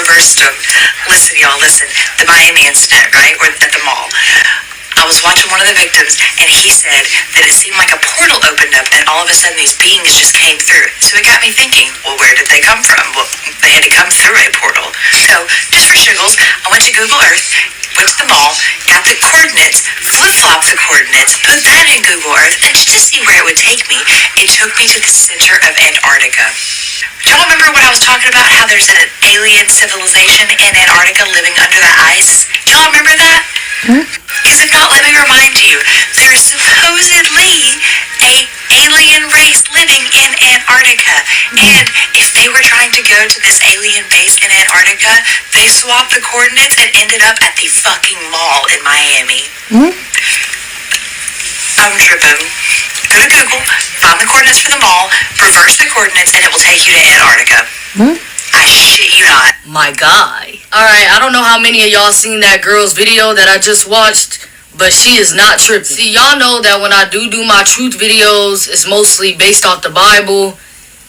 reversed them. Listen, y'all, listen. The Miami incident, right? Or at the mall. I was watching one of the victims, and he said that it seemed like a portal opened up, and all of a sudden these beings just came through. So it got me thinking, well, where did they come from? Well, they had to come through a portal. So, just for shiggles, I went to Google Earth, went to the mall, got the coordinates, flip-flopped the coordinates, put that in Google Earth, and just to see where it would take me, it took me to the center of Antarctica. Do y'all remember what I was talking about? How there's an alien civilization in Antarctica living under the ice? Do y'all remember that? Because if not, let me remind you, there's supposedly a alien race living in Antarctica. And if they were trying to go to this alien base in Antarctica, they swapped the coordinates and ended up at the fucking mall in Miami. I'm tripping. Go to Google, find the coordinates for the mall, reverse the coordinates, and it will take you to Antarctica. I shit you not. My guy. Alright, I don't know how many of y'all seen that girl's video that I just watched, but she is not tripping. See, y'all know that when I do my truth videos, it's mostly based off the Bible,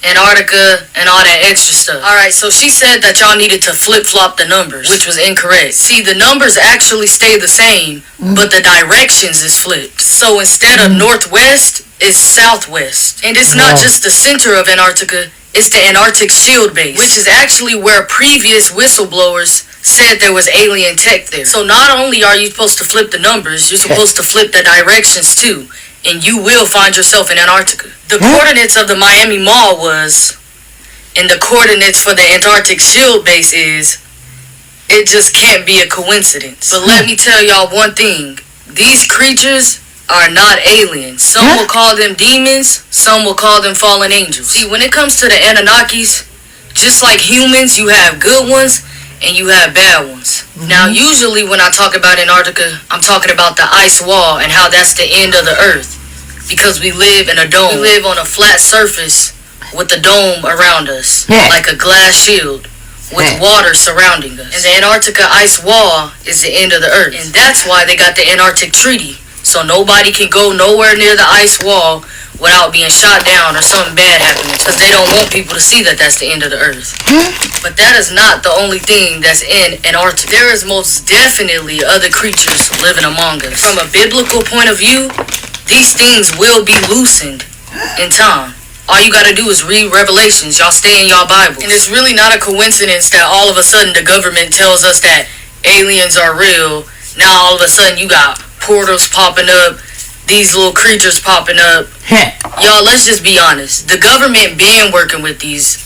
Antarctica, and all that extra stuff. Alright, so she said that y'all needed to flip-flop the numbers, which was incorrect. See, the numbers actually stay the same, but the directions is flipped. So instead of northwest, it's southwest. And it's not just the center of Antarctica, it's the Antarctic Shield Base, which is actually where previous whistleblowers said there was alien tech there. So not only are you supposed to flip the numbers, you're supposed to flip the directions too, and you will find yourself in Antarctica. The coordinates of the Miami Mall was, and the coordinates for the Antarctic Shield Base is, it just can't be a coincidence. But let me tell y'all one thing, these creatures are not aliens. Some will call them demons, some will call them fallen angels. See, when it comes to the Anunnakis, just like humans, you have good ones and you have bad ones. Now, usually when I talk about Antarctica, I'm talking about the ice wall and how that's the end of the earth. Because we live in a dome. We live on a flat surface with the dome around us, like a glass shield with water surrounding us. And the Antarctica ice wall is the end of the earth. And that's why they got the Antarctic Treaty. So nobody can go nowhere near the ice wall without being shot down or something bad happening. Because they don't want people to see that that's the end of the earth. But that is not the only thing that's in Antarctica. There is most definitely other creatures living among us. From a biblical point of view, these things will be loosened in time. All you gotta do is read Revelations. Y'all stay in y'all Bible. And it's really not a coincidence that all of a sudden the government tells us that aliens are real. Now all of a sudden you got portals popping up, these little creatures popping up. Y'all, let's just be honest. The government been working with these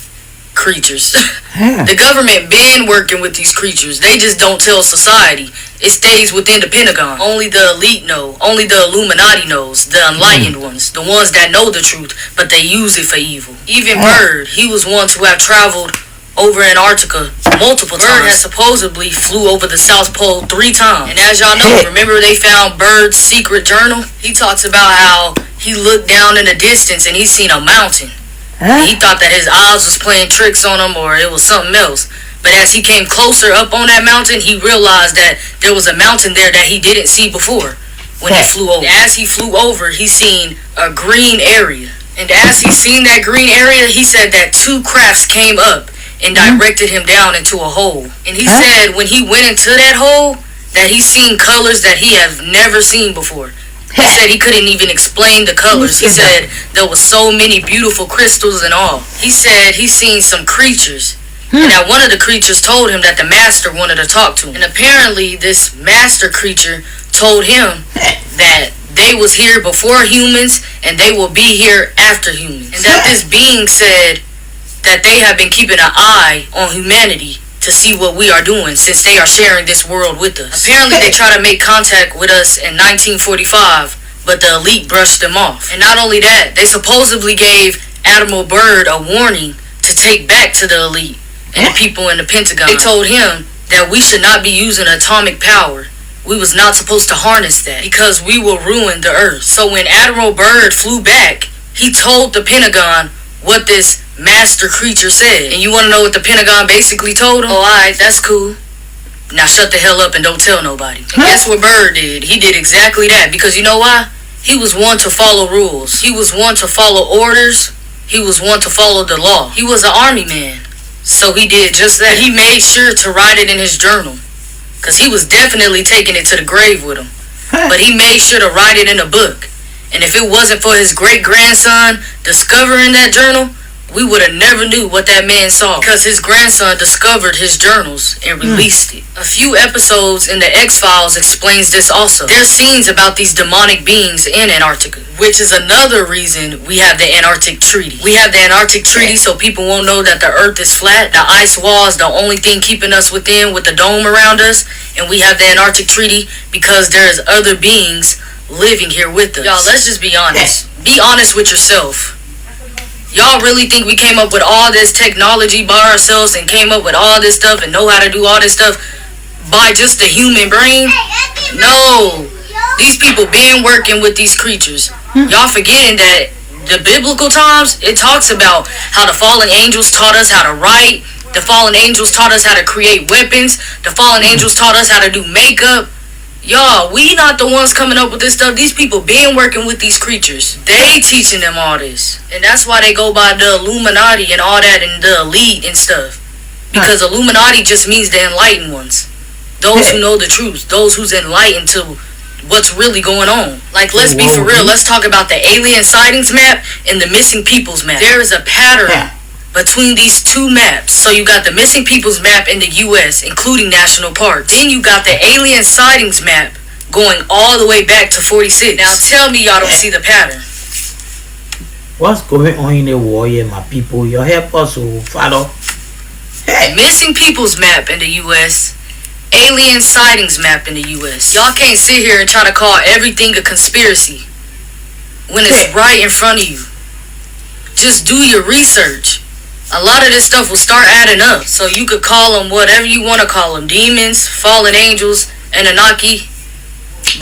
creatures. The government been working with these creatures. They just don't tell society. It stays within the Pentagon. Only the elite know. Only the Illuminati knows. The enlightened ones. The ones that know the truth, but they use it for evil. Even Bird, he was one to have traveled over Antarctica multiple times. Bird has supposedly flew over the South Pole 3 times. And as y'all know, remember they found Bird's secret journal? He talks about how he looked down in the distance and he seen a mountain. And he thought that his eyes was playing tricks on him or it was something else. But as he came closer up on that mountain, he realized that there was a mountain there that he didn't see before when he flew over. As he flew over, he seen a green area. And as he seen that green area, he said that 2 crafts came up and directed him down into a hole. And he said when he went into that hole, that he seen colors that he has never seen before. He said he couldn't even explain the colors. He said there was so many beautiful crystals and all. He said he seen some creatures. And that one of the creatures told him that the master wanted to talk to him. And apparently this master creature told him that they was here before humans and they will be here after humans. And that this being said that they have been keeping an eye on humanity to see what we are doing since they are sharing this world with us. Apparently they try to make contact with us in 1945, but the elite brushed them off. And not only that, they supposedly gave Admiral Byrd a warning to take back to the elite and the people in the Pentagon. They told him that we should not be using atomic power. We was not supposed to harness that because we will ruin the earth. So when Admiral Byrd flew back, he told the Pentagon what this master creature said. And you want to know what the Pentagon basically told him? Oh, alright, that's cool. Now shut the hell up and don't tell nobody. And guess what Byrd did? He did exactly that. Because you know why? He was one to follow rules. He was one to follow orders. He was one to follow the law. He was an army man. So he did just that. He made sure to write it in his journal. Because he was definitely taking it to the grave with him. But he made sure to write it in a book. And if it wasn't for his great-grandson discovering that journal, we would have never knew what that man saw. Because his grandson discovered his journals and released it. A few episodes in the X-Files explains this also. There's scenes about these demonic beings in Antarctica, which is another reason we have the Antarctic Treaty. We have the Antarctic Treaty so people won't know that the Earth is flat. The ice wall is the only thing keeping us within with the dome around us. And we have the Antarctic Treaty because there's other beings living here with us. Y'all, let's just be honest. Be honest with yourself. Y'all really think we came up with all this technology by ourselves and came up with all this stuff and know how to do all this stuff by just the human brain? No. These people been working with these creatures. Y'all forgetting that the biblical times, it talks about how the fallen angels taught us how to write. The fallen angels taught us how to create weapons. The fallen angels taught us how to do makeup. Y'all, we not the ones coming up with this stuff. These people been working with these creatures. They teaching them all this. And that's why they go by the Illuminati and all that and the elite and stuff. Because Illuminati just means the enlightened ones. Those who know the truth. Those who's enlightened to what's really going on. Like, let's be for real. Let's talk about the alien sightings map and the missing peoples map. There is a pattern between these two maps. So you got the missing peoples map in the US, including national parks. Then you got the alien sightings map going all the way back to 46. Now tell me y'all don't see the pattern. What's going on in the war here, my people? You help us, Father. Hey. Missing peoples map in the US, alien sightings map in the US. Y'all can't sit here and try to call everything a conspiracy when it's right in front of you. Just do your research. A lot of this stuff will start adding up. So you could call them whatever you want to call them. Demons, fallen angels, Anunnaki.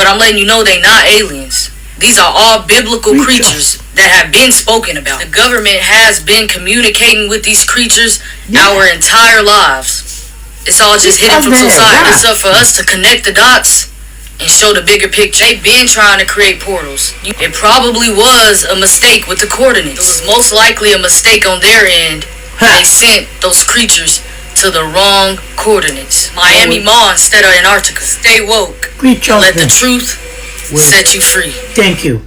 But I'm letting you know they not aliens. These are all biblical creatures that have been spoken about. The government has been communicating with these creatures our entire lives. It's all just hidden from society. It's up for us to connect the dots and show the bigger picture. They've been trying to create portals. It probably was a mistake with the coordinates. It was most likely a mistake on their end. They sent those creatures to the wrong coordinates. Miami Mall instead of Antarctica. Stay woke. Preach on Let the truth set you free. Thank you.